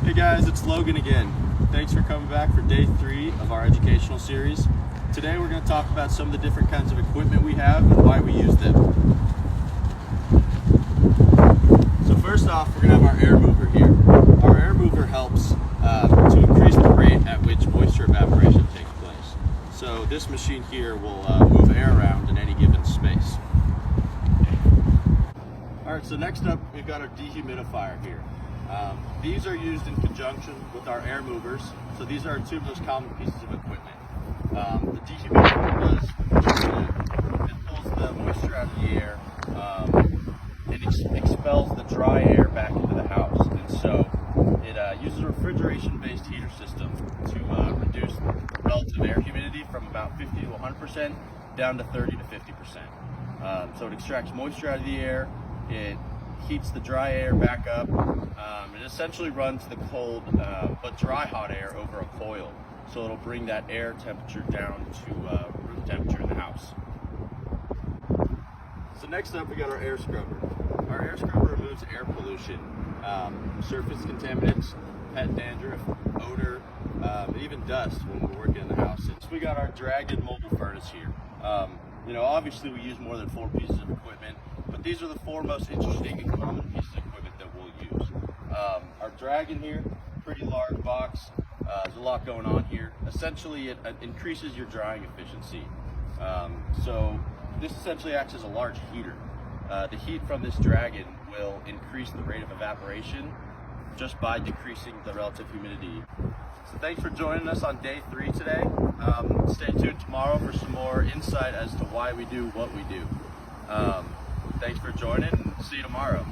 Hey guys, it's Logan again. Thanks for coming back for day 3 of our educational series. Today we're going to talk about some of the different kinds of equipment we have and why we use them. So first off, we're going to have our air mover here. Our air mover helps to increase the rate at which moisture evaporation takes place. So this machine here will move air around in any given space. Alright, so next up we've got our dehumidifier here. These are used in conjunction with our air movers, so these are our two most common pieces of equipment. The dehumidifier it pulls the moisture out of the air and expels the dry air back into the house, and so it uses a refrigeration-based heater system to reduce relative air humidity from about 50 to 100% down to 30 to 50%. So it extracts moisture out of the air, it heats the dry air back up. It essentially runs the cold but dry hot air over a coil, so it'll bring that air temperature down to room temperature in the house. So next up we got our air scrubber. Our air scrubber removes air pollution, surface contaminants, pet dandruff, odor, even dust when we're working in the house. So we got our Dragon mobile furnace here. Obviously we use more than 4 pieces of equipment, but these are the 4 most interesting and common pieces of equipment that we'll use. Our Dragon here, pretty large box. There's a lot going on here. Essentially, it increases your drying efficiency. So this essentially acts as a large heater. The heat from this Dragon will increase the rate of evaporation just by decreasing the relative humidity. So thanks for joining us on day 3 today. Stay tuned tomorrow for some more insight as to why we do what we do. Thanks for joining, and see you tomorrow.